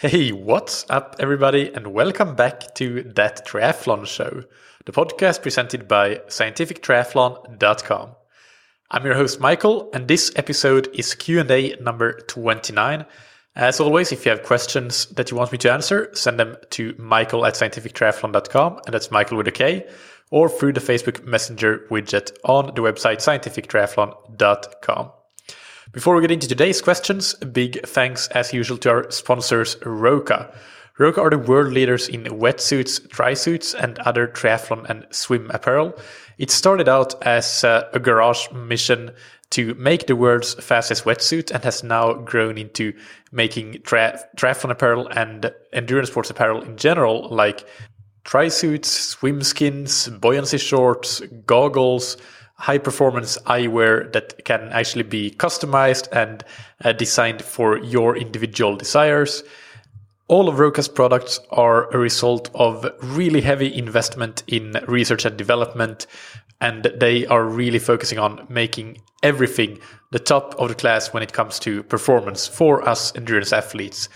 Hey, what's up, everybody, and welcome back to That Triathlon Show, the podcast presented by scientifictriathlon.com. I'm your host, Michael, and this episode is Q&A number 29. As always, if you have questions that you want me to answer, send them to michael@scientifictriathlon.com, and that's Michael with a K, or through the Facebook Messenger widget on the website scientifictriathlon.com. Before we get into today's questions, a big thanks as usual to our sponsors Roka. Roka are the world leaders in wetsuits, tri-suits, and other triathlon and swim apparel. It started out as a garage mission to make the world's fastest wetsuit and has now grown into making triathlon apparel and endurance sports apparel in general, like tri-suits, swim skins, buoyancy shorts, goggles, high-performance eyewear that can actually be customized and designed for your individual desires. All of Roka's products are a result of really heavy investment in research and development, and they are really focusing on making everything the top of the class when it comes to performance for us endurance athletes.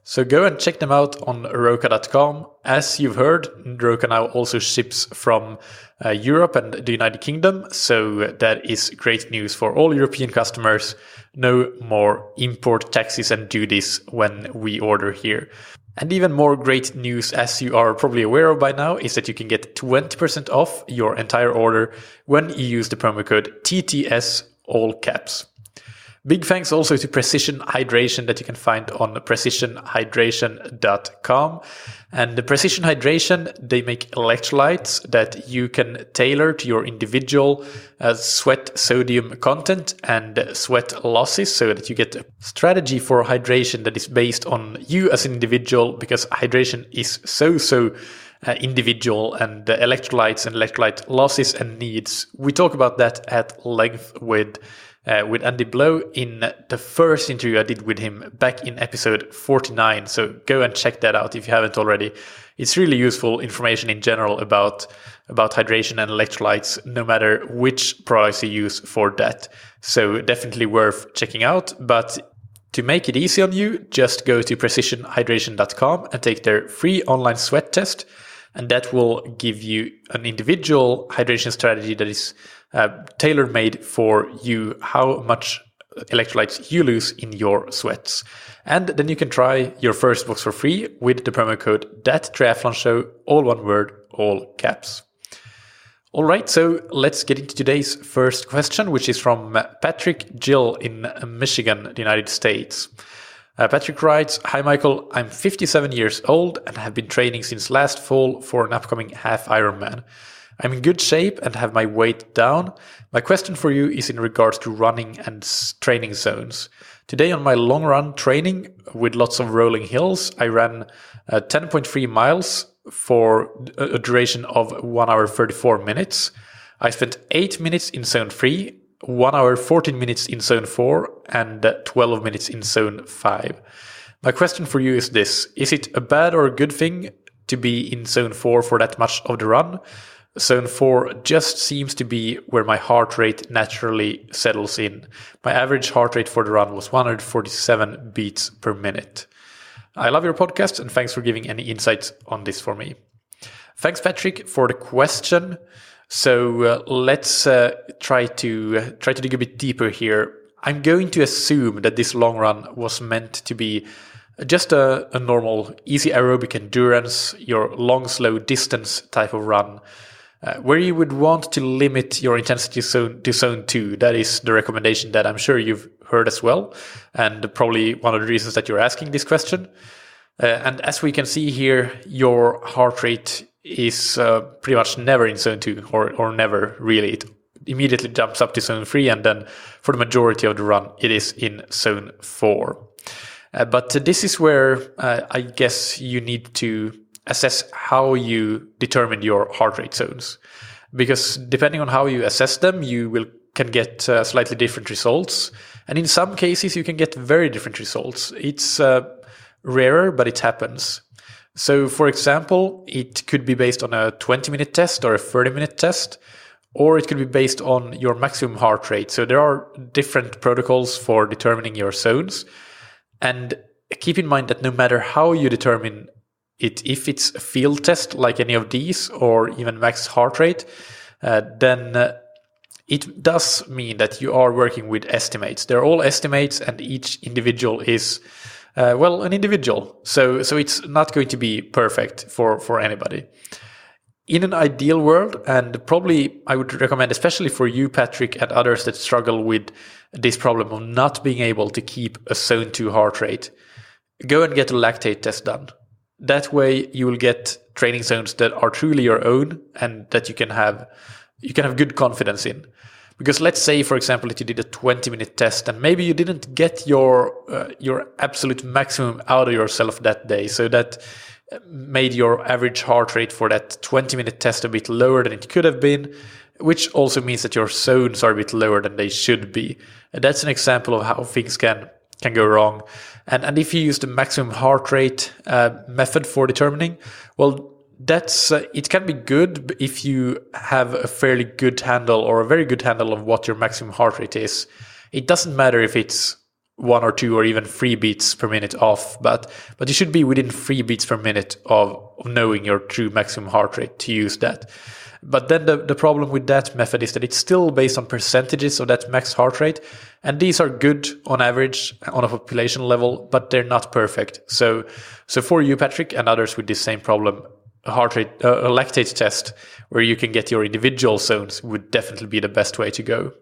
So go and check them out on Roka.com. As you've heard, Roka now also ships from Europe and the United Kingdom, so that is great news for all European customers. No more import taxes and duties when we order here. And even more great news, as you are probably aware of by now, is that you can get 20% off your entire order when you use the promo code TTS, all caps. Big thanks also to Precision Hydration that you can find on precisionhydration.com. And the Precision Hydration, they make electrolytes that you can tailor to your individual sweat sodium content and sweat losses, so that you get a strategy for hydration that is based on you as an individual, because hydration is so individual, and the electrolytes and electrolyte losses and needs. We talk about that at length with Andy Blow in the first interview I did with him back in episode 49. So go and check that out if you haven't already. It's really useful information in general about hydration and electrolytes, no matter which products you use for that. So definitely worth checking out. But to make it easy on you, just go to precisionhydration.com and take their free online sweat test. And that will give you an individual hydration strategy that is tailor-made for you, how much electrolytes you lose in your sweats. And then you can try your first box for free with the promo code THATTRIATHLONSHOW, all one word, all caps. All right, so let's get into today's first question, which is from Patrick Gill in Michigan, the United States. Patrick writes, "Hi Michael, I'm 57 years old and have been training since last fall for an upcoming half Ironman. I'm in good shape and have my weight down. My question for you is in regards to running and training zones. Today on my long run training with lots of rolling hills, I ran 10.3 miles for a duration of 1 hour 34 minutes. I spent 8 minutes in zone 3, 1 hour 14 minutes in zone 4, and 12 minutes in zone 5. My question for you is this: is it a bad or a good thing to be in zone 4 for that much of the run? Zone 4 just seems to be where my heart rate naturally settles in. My average heart rate for the run was 147 beats per minute. I love your podcast and thanks for giving any insights on this for me." Thanks, Patrick, for the question. So let's try to dig a bit deeper here. I'm going to assume that this long run was meant to be just a normal, easy aerobic endurance, your long, slow distance type of run, where you would want to limit your intensity zone to zone 2. That is the recommendation that I'm sure you've heard as well, and probably one of the reasons that you're asking this question. And as we can see here, your heart rate is pretty much never in zone 2, or never really. It immediately jumps up to zone 3, and then for the majority of the run, it is in zone 4. But this is where I guess you need to assess how you determine your heart rate zones. Because depending on how you assess them, you can get slightly different results. And in some cases, you can get very different results. It's rarer, but it happens. So for example, it could be based on a 20-minute test or a 30-minute test, or it could be based on your maximum heart rate. So there are different protocols for determining your zones. And keep in mind that no matter how you determine it, if it's a field test like any of these or even max heart rate, then it does mean that you are working with estimates. They're all estimates, and each individual is, an individual. So it's not going to be perfect for anybody. In an ideal world, and probably I would recommend, especially for you, Patrick, and others that struggle with this problem of not being able to keep a zone 2 heart rate, go and get a lactate test done. That way you will get training zones that are truly your own and that you can have good confidence in. Because let's say, for example, that you did a 20-minute test and maybe you didn't get your absolute maximum out of yourself that day. So that made your average heart rate for that 20-minute test a bit lower than it could have been, which also means that your zones are a bit lower than they should be. And that's an example of how things can go wrong. And if you use the maximum heart rate method for determining, well, that's it can be good if you have a fairly good handle or a very good handle of what your maximum heart rate is. It doesn't matter if it's 1 or 2 or even 3 beats per minute off, but you should be within 3 beats per minute of knowing your true maximum heart rate to use that. But then the problem with that method is that it's still based on percentages of that max heart rate. And these are good on average on a population level, but they're not perfect. So for you, Patrick, and others with this same problem, a lactate test where you can get your individual zones would definitely be the best way to go.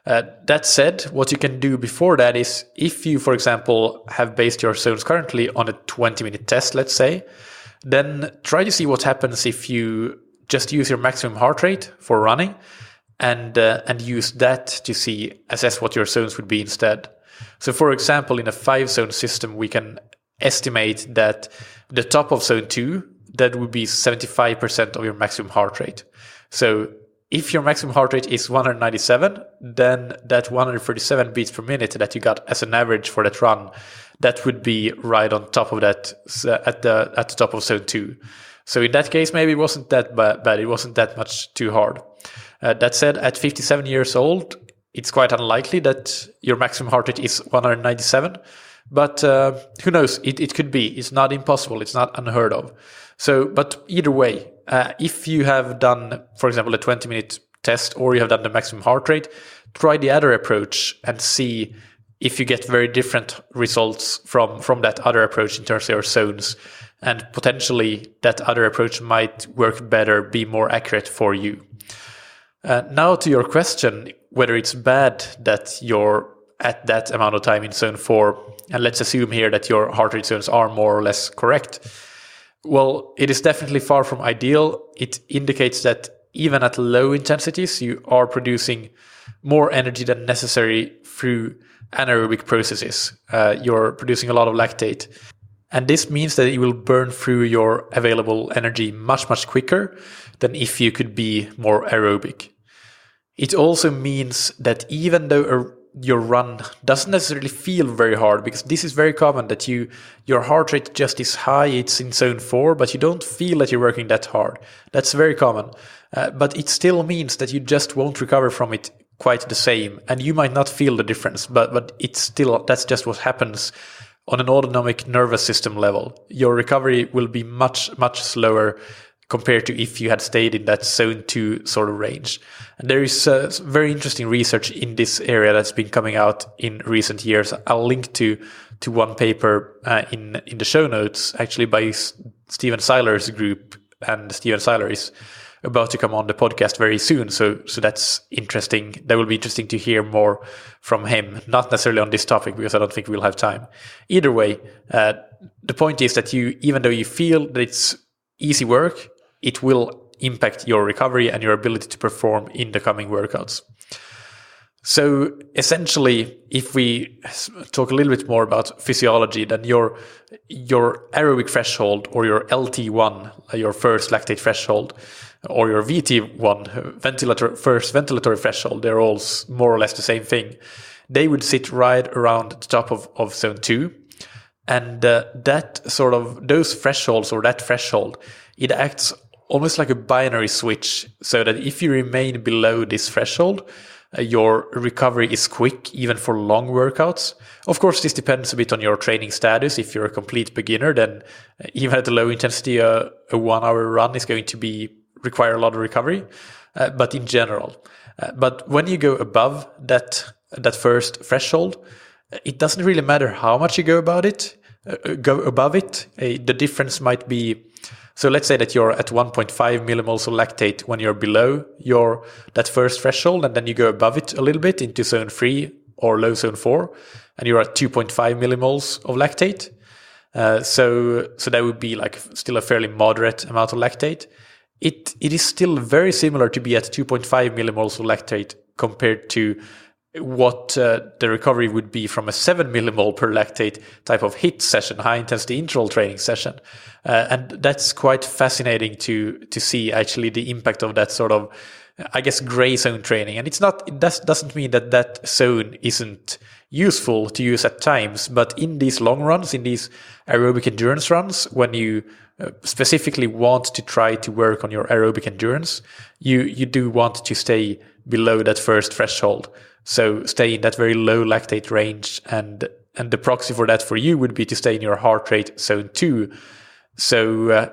That said, what you can do before that is, if you, for example, have based your zones currently on a 20-minute test, let's say, then try to see what happens if you just use your maximum heart rate for running and use that to assess what your zones would be instead. So, for example, in a 5-zone system, we can estimate that the top of zone 2, that would be 75% of your maximum heart rate. So if your maximum heart rate is 197, then that 137 beats per minute that you got as an average for that run, that would be right on top of that at the top of zone 2. So in that case, maybe it wasn't that bad. It wasn't that much too hard. That said, at 57 years old, it's quite unlikely that your maximum heart rate is 197. But who knows? It could be. It's not impossible. It's not unheard of. So, but either way, if you have done, for example, a 20-minute test, or you have done the maximum heart rate, try the other approach and see if you get very different results from that other approach in terms of your zones. And potentially that other approach might work better, be more accurate for you. Now to your question, whether it's bad that you're at that amount of time in zone 4, and let's assume here that your heart rate zones are more or less correct. Well, it is definitely far from ideal. It indicates that even at low intensities, you are producing more energy than necessary through anaerobic processes. You're producing a lot of lactate. And this means that it will burn through your available energy much, much quicker than if you could be more aerobic. It also means that even though your run doesn't necessarily feel very hard, because this is very common that your heart rate just is high, it's in zone 4, but you don't feel that you're working that hard. That's very common. But it still means that you just won't recover from it quite the same, and you might not feel the difference, but it's still, that's just what happens on an autonomic nervous system level. Your recovery will be much, much slower compared to if you had stayed in that zone 2 sort of range. And there is very interesting research in this area that's been coming out in recent years. I'll link to one paper in the show notes, actually by Steven Seiler's group, and Steven Seiler is about to come on the podcast very soon. So that's interesting. That will be interesting to hear more from him, not necessarily on this topic because I don't think we'll have time. Either way, the point is that even though you feel that it's easy work, it will impact your recovery and your ability to perform in the coming workouts. So essentially, if we talk a little bit more about physiology, then your aerobic threshold, or your LT1, your first lactate threshold, or your VT1, first ventilatory threshold, they're all more or less the same thing. They would sit right around the top of zone 2. And those thresholds, or that threshold, it acts almost like a binary switch, so that if you remain below this threshold, your recovery is quick, even for long workouts. Of course, this depends a bit on your training status. If you're a complete beginner, then even at a low intensity, a 1 hour run is going to require a lot of recovery. But in general, but when you go above that first threshold, it doesn't really matter how much you go above it. The difference might be, so let's say that you're at 1.5 millimoles of lactate when you're below that first threshold, and then you go above it a little bit into zone 3 or low zone 4, and you're at 2.5 millimoles of lactate. So that would be like still a fairly moderate amount of lactate. It is still very similar to be at 2.5 millimoles of lactate compared to what the recovery would be from a 7 millimole per lactate type of HIIT session, high intensity interval training session. And that's quite fascinating to see actually the impact of that sort of, I guess, gray zone training. And it doesn't mean that zone isn't useful to use at times, but in these long runs, in these aerobic endurance runs, when you specifically want to try to work on your aerobic endurance, you do want to stay below that first threshold. So stay in that very low lactate range, and the proxy for that for you would be to stay in your heart rate zone 2. So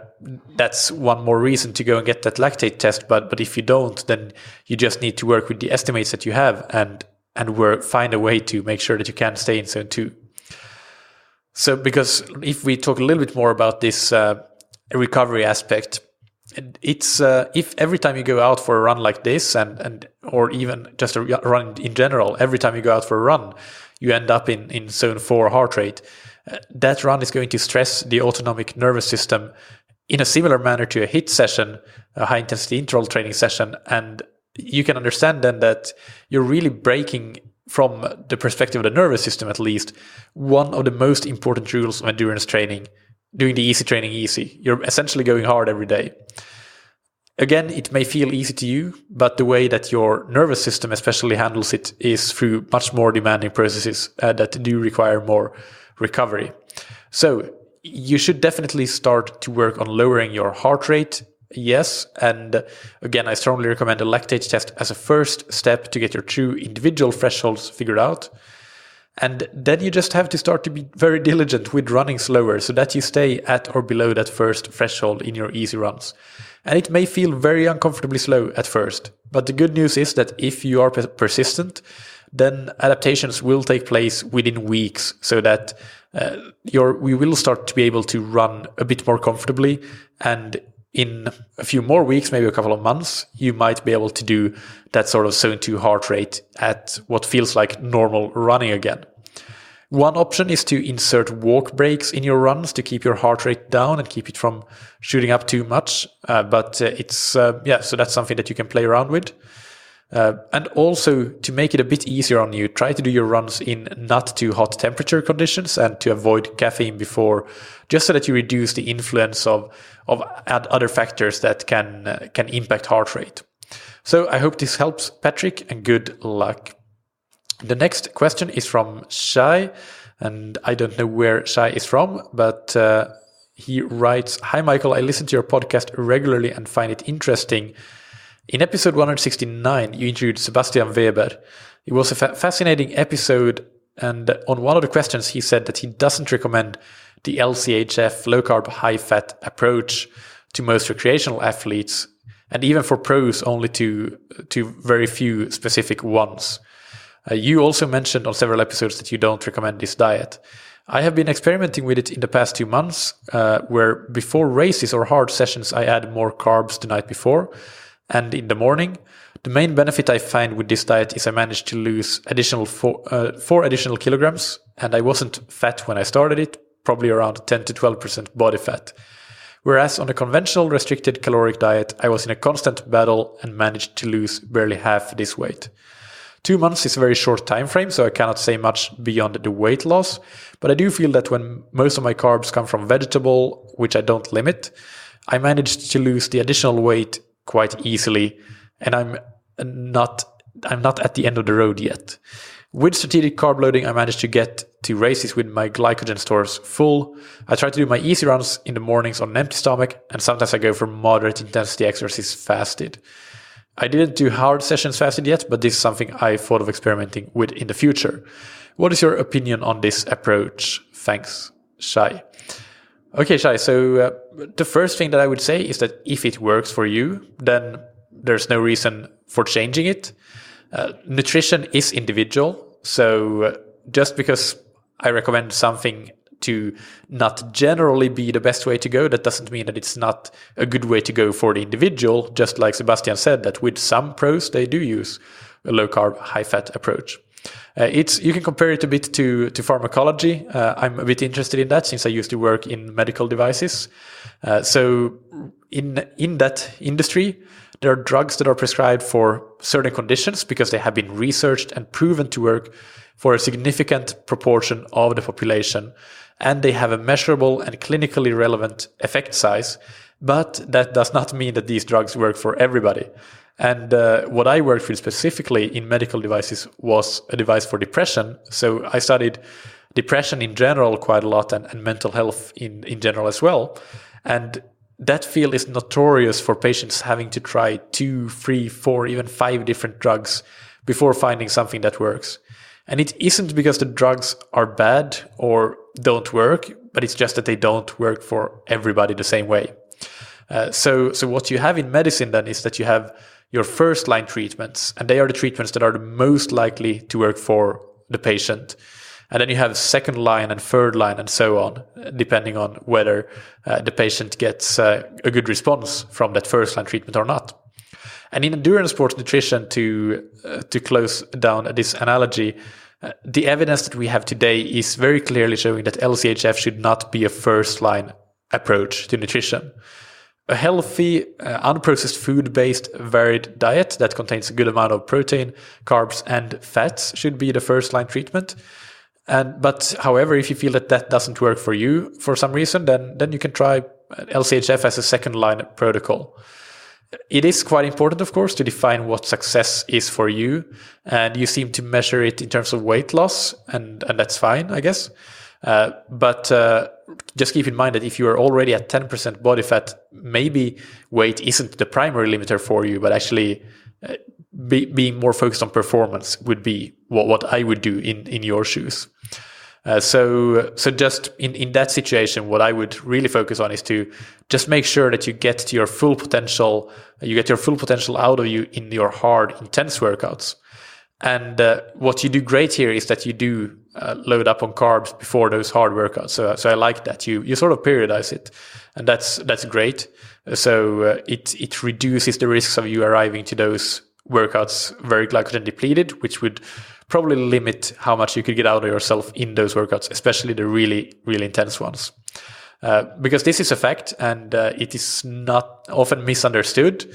that's one more reason to go and get that lactate test. But if you don't, then you just need to work with the estimates that you have and find a way to make sure that you can stay in zone 2. So because if we talk a little bit more about this recovery aspect, it's if every time you go out for a run like this, and or even just a run in general, every time you go out for a run, you end up in zone 4 heart rate, that run is going to stress the autonomic nervous system in a similar manner to a HIIT session, a high intensity interval training session. And you can understand then that you're really breaking, from the perspective of the nervous system at least, one of the most important rules of endurance training, doing the easy training easy. You're essentially going hard every day. Again, it may feel easy to you, but the way that your nervous system especially handles it is through much more demanding processes that do require more recovery. So you should definitely start to work on lowering your heart rate. Yes. And again, I strongly recommend a lactate test as a first step to get your true individual thresholds figured out. And then you just have to start to be very diligent with running slower so that you stay at or below that first threshold in your easy runs. And it may feel very uncomfortably slow at first, but the good news is that if you are persistent, then adaptations will take place within weeks, so that we will start to be able to run a bit more comfortably. And in a few more weeks, maybe a couple of months, you might be able to do that sort of zone 2 heart rate at what feels like normal running again. One option is to insert walk breaks in your runs to keep your heart rate down and keep it from shooting up too much. But so that's something that you can play around with. And also, to make it a bit easier on you, try to do your runs in not too hot temperature conditions and to avoid caffeine before, just so that you reduce the influence of other factors that can impact heart rate. So I hope this helps, Patrick, and good luck. The next question is from Shai, and I don't know where Shai is from, but he writes, "Hi Michael, I listen to your podcast regularly and find it interesting. In episode 169, you interviewed Sebastian Weber. It was a fascinating episode, and on one of the questions, he said that he doesn't recommend the LCHF, low-carb, high-fat approach to most recreational athletes, and even for pros, only to very few specific ones. You also mentioned on several episodes that you don't recommend this diet. I have been experimenting with it in the past 2 months, where before races or hard sessions, I add more carbs the night before, and in the morning. The main benefit I find with this diet is I managed to lose four additional kilograms, and I wasn't fat when I started it, probably around 10 to 12% body fat. Whereas on a conventional restricted caloric diet, I was in a constant battle and managed to lose barely half this weight. 2 months is a very short time frame, so I cannot say much beyond the weight loss, but I do feel that when most of my carbs come from vegetable, which I don't limit, I managed to lose the additional weight quite easily, and I'm not at the end of the road yet. With strategic carb loading, I managed to get to races with my glycogen stores full. I try to do my easy runs in the mornings on an empty stomach, and sometimes I go for moderate intensity exercise fasted. I didn't do hard sessions fasted yet, but this is something I thought of experimenting with in the future. What is your opinion on this approach? Thanks, Shai. Okay, Shai, so the first thing that I would say is that if it works for you, then there's no reason for changing it. Nutrition is individual, so just because I recommend something to not generally be the best way to go, that doesn't mean that it's not a good way to go for the individual. Just like Sebastian said, that with some pros, they do use a low-carb, high-fat approach. You can compare it a bit to pharmacology. I'm a bit interested in that since I used to work in medical devices. So in that industry, there are drugs that are prescribed for certain conditions because they have been researched and proven to work for a significant proportion of the population, and they have a measurable and clinically relevant effect size. But that does not mean that these drugs work for everybody. And what I worked with specifically in medical devices was a device for depression. So I studied depression in general quite a lot, and mental health in general as well. And that field is notorious for patients having to try 2, 3, 4, even 5 different drugs before finding something that works. And it isn't because the drugs are bad or don't work, but it's just that they don't work for everybody the same way. So what you have in medicine then is that you have your first line treatments, and they are the treatments that are the most likely to work for the patient. And then you have second line and third line and so on, depending on whether the patient gets a good response from that first line treatment or not. And in endurance sports nutrition, to close down this analogy, the evidence that we have today is very clearly showing that LCHF should not be a first line approach to nutrition. A healthy, unprocessed food-based varied diet that contains a good amount of protein, carbs, and fats should be the first-line treatment. But however, if you feel that that doesn't work for you for some reason, then you can try LCHF as a second-line protocol. It is quite important, of course, to define what success is for you, and you seem to measure it in terms of weight loss, and that's fine, I guess. But just keep in mind that if you are already at 10% body fat, maybe weight isn't the primary limiter for you, but actually being more focused on performance would be what I would do in your shoes. So just in that situation, what I would really focus on is to just make sure that you get to your full potential. You get your full potential out of you in your hard, intense workouts. And what you do great here is that you do load up on carbs before those hard workouts. So I like that you sort of periodize it, and that's great. So it reduces the risks of you arriving to those workouts very glycogen depleted, which would probably limit how much you could get out of yourself in those workouts, especially the really, really intense ones. Because this is a fact, and it is not often misunderstood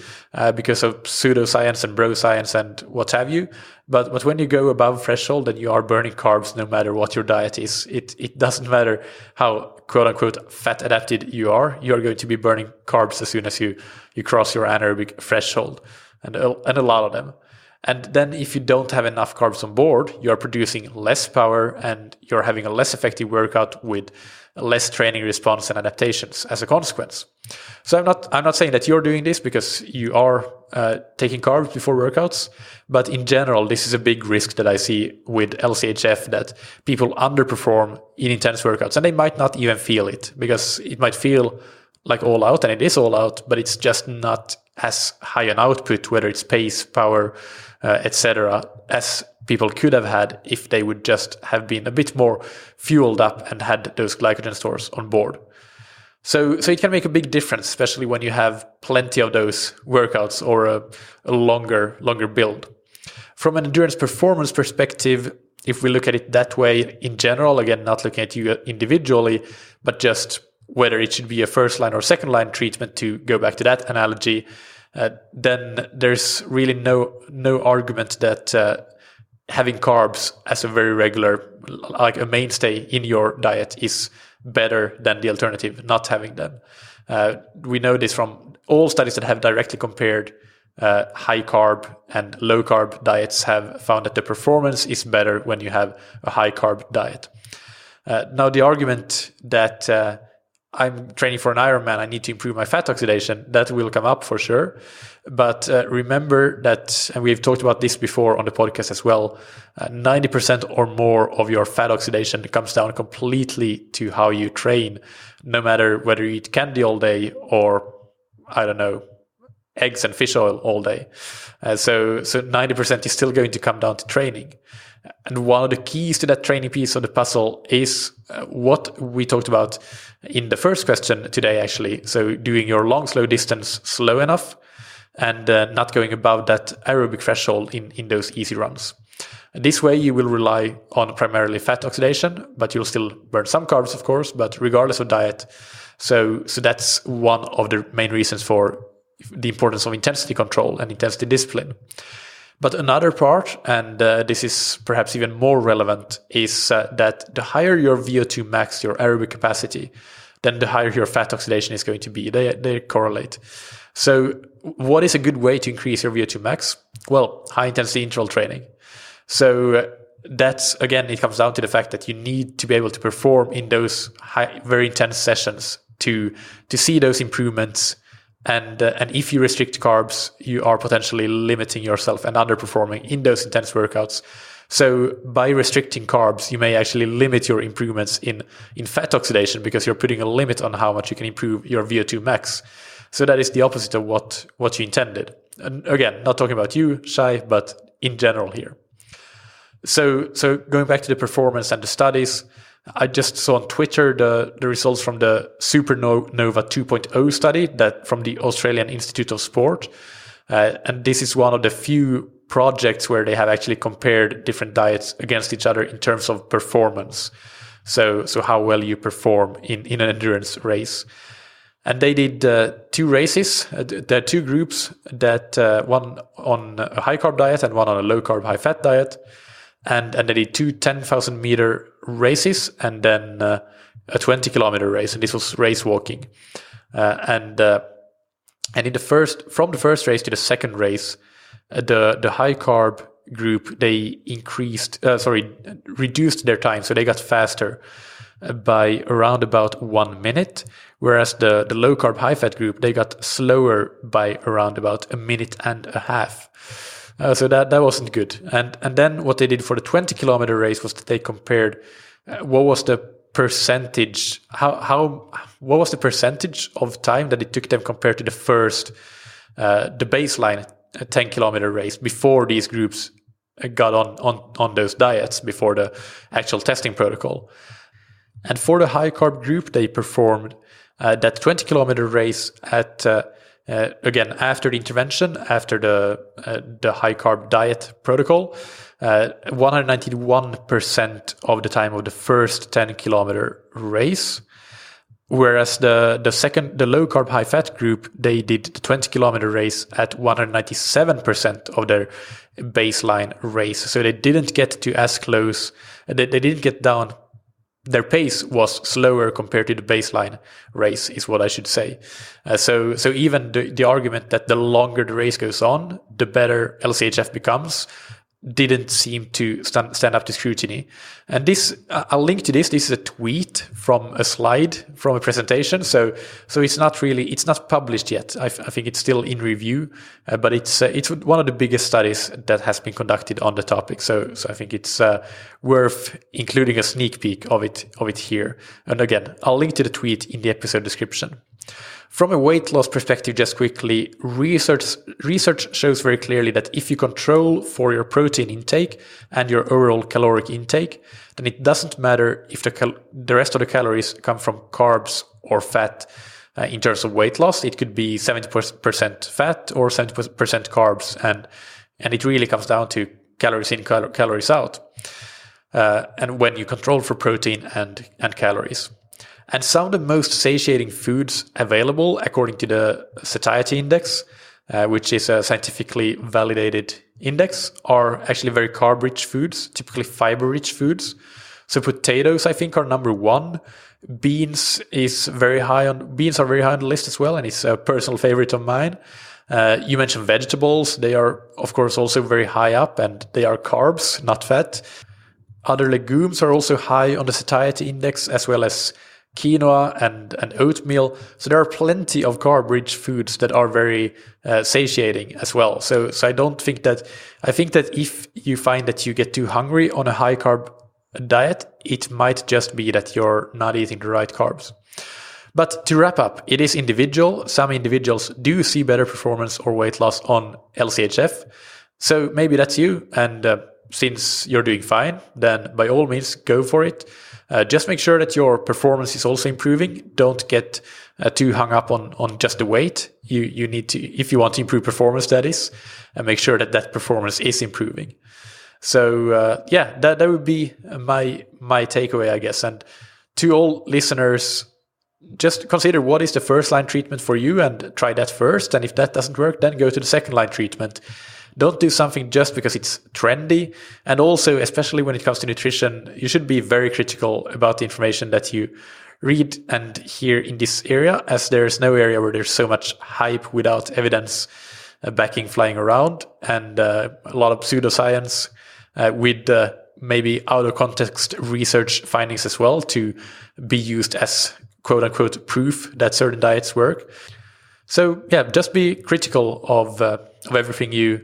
because of pseudoscience and bro science and what have you. But when you go above threshold, then you are burning carbs no matter what your diet is. It doesn't matter how quote unquote fat adapted you are going to be burning carbs as soon as you cross your anaerobic threshold, and a lot of them. And then if you don't have enough carbs on board, you're producing less power and you're having a less effective workout with less training response and adaptations as a consequence. So I'm not saying that you're doing this because you are taking carbs before workouts, but in general, this is a big risk that I see with LCHF, that people underperform in intense workouts, and they might not even feel it because it might feel like all out, and it is all out, but it's just not as high an output, whether it's pace, power, etc., as people could have had if they would just have been a bit more fueled up and had those glycogen stores on board. So it can make a big difference, especially when you have plenty of those workouts or a longer build. From an endurance performance perspective, if we look at it that way in general, again, not looking at you individually, but just whether it should be a first line or second line treatment, to go back to that analogy, then there's really no argument that having carbs as a very regular, like a mainstay in your diet, is better than the alternative, not having them. We know this from all studies that have directly compared high carb and low carb diets, have found that the performance is better when you have a high carb diet. Now, the argument that I'm training for an Ironman, I need to improve my fat oxidation, that will come up for sure. But remember that, and we've talked about this before on the podcast as well, 90% or more of your fat oxidation comes down completely to how you train, no matter whether you eat candy all day or, I don't know, eggs and fish oil all day. So 90% is still going to come down to training. And one of the keys to that training piece of the puzzle is what we talked about in the first question today, actually. So doing your long, slow distance slow enough and not going above that aerobic threshold in those easy runs. This way you will rely on primarily fat oxidation, but you'll still burn some carbs, of course, but regardless of diet. So that's one of the main reasons for the importance of intensity control and intensity discipline. But another part, and this is perhaps even more relevant, is that the higher your VO2 max, your aerobic capacity, then the higher your fat oxidation is going to be. They correlate. So what is a good way to increase your VO2 max? Well, high intensity interval training. So that's, again, it comes down to the fact that you need to be able to perform in those very intense sessions to see those improvements. And if you restrict carbs, you are potentially limiting yourself and underperforming in those intense workouts. So by restricting carbs, you may actually limit your improvements in fat oxidation because you're putting a limit on how much you can improve your VO2 max. So that is the opposite of what you intended. And again, not talking about you, Shai, but in general here. So going back to the performance and the studies, I just saw on Twitter the results from the Supernova 2.0 study that from the Australian Institute of Sport. And this is one of the few projects where they have actually compared different diets against each other in terms of performance. So how well you perform in an endurance race. And they did 2 races. There are 2 groups, that one on a high carb diet and one on a low carb, high fat diet. And they did 2 10,000 meter races and then a 20 kilometer race. And this was race walking. And in from the first race to the second race, the high carb group, they reduced their time. So they got faster by around about 1 minute. Whereas the low carb, high fat group, they got slower by around about 1.5 minutes. So that wasn't good. And then what they did for the 20 kilometer race was that they compared what was the percentage, what was the percentage of time that it took them compared to the first, the baseline 10 kilometer race before these groups got on those diets, before the actual testing protocol. And for the high carb group, they performed that 20 kilometer race at again, after the intervention, after the high carb diet protocol, 191% of the time of the first 10 kilometer race. Whereas the low carb high fat group, they did the 20 kilometer race at 197% of their baseline race. So they didn't get to as close. They didn't get down. Their pace was slower compared to the baseline race, is what I should say. So even the argument that the longer the race goes on, the better LCHF becomes, didn't seem to stand up to scrutiny. And this, I'll link to this. This is a tweet from a slide from a presentation. So it's not published yet. I think it's still in review, but it's one of the biggest studies that has been conducted on the topic. So I think it's worth including a sneak peek of it here. And again, I'll link to the tweet in the episode description. From a weight loss perspective, just quickly, research shows very clearly that if you control for your protein intake and your overall caloric intake, then it doesn't matter if the rest of the calories come from carbs or fat. In terms of weight loss, it could be 70% fat or 70% carbs, and it really comes down to calories in, calories out. And when you control for protein and calories. And some of the most satiating foods available, according to the satiety index, which is a scientifically validated index, are actually very carb-rich foods, typically fiber-rich foods. So potatoes, I think, are number 1. Beans are very high on the list as well, and it's a personal favorite of mine. You mentioned vegetables. They are, of course, also very high up, and they are carbs, not fat. Other legumes are also high on the satiety index, as well as quinoa and oatmeal. So there are plenty of carb-rich foods that are very satiating as well. So I think that if you find that you get too hungry on a high carb diet, it might just be that you're not eating the right carbs. But to wrap up, it is individual. Some individuals do see better performance or weight loss on LCHF. So maybe that's you. And since you're doing fine, then by all means, go for it. Just make sure that your performance is also improving. Don't get too hung up on just the weight. You need to, if you want to improve performance, that is, and make sure that performance is improving. So that would be my takeaway, I guess. And to all listeners, just consider what is the first line treatment for you and try that first. And if that doesn't work, then go to the second line treatment. Don't do something just because it's trendy. And also, especially when it comes to nutrition, you should be very critical about the information that you read and hear in this area, as there's no area where there's so much hype without evidence backing flying around, and a lot of pseudoscience with maybe out of context research findings as well to be used as quote unquote proof that certain diets work. So yeah, just be critical of everything you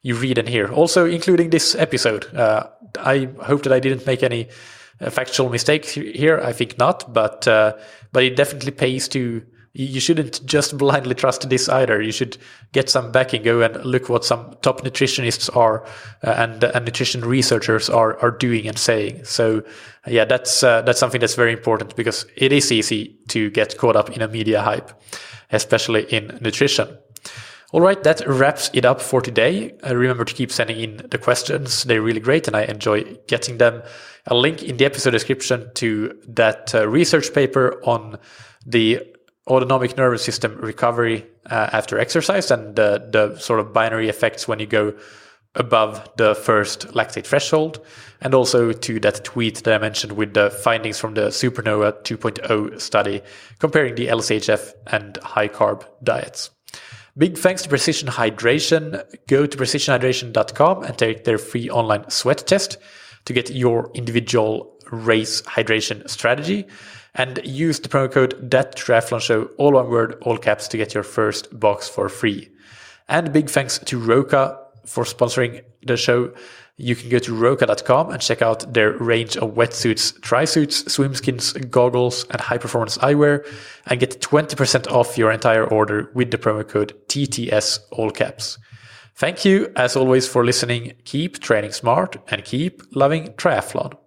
read and hear, also including this episode. I hope that I didn't make any factual mistakes here. I think not, but it definitely pays to. You shouldn't just blindly trust this either. You should get some backing, go and look what some top nutritionists are and nutrition researchers are doing and saying. So yeah, that's something that's very important, because it is easy to get caught up in a media hype, especially in nutrition. All right, that wraps it up for today. Remember to keep sending in the questions. They're really great and I enjoy getting them. A link in the episode description to that research paper on the autonomic nervous system recovery after exercise and the sort of binary effects when you go above the first lactate threshold, and also to that tweet that I mentioned with the findings from the Supernova 2.0 study comparing the LCHF and high carb diets. Big thanks to Precision Hydration. Go to precisionhydration.com and take their free online sweat test to get your individual race hydration strategy. And use the promo code THATTRIATHLONSHOW, all one word, all caps, to get your first box for free. And big thanks to Roka for sponsoring the show. You can go to roka.com and check out their range of wetsuits, tri-suits, swimskins, goggles, and high-performance eyewear, and get 20% off your entire order with the promo code TTS, all caps. Thank you, as always, for listening. Keep training smart and keep loving triathlon.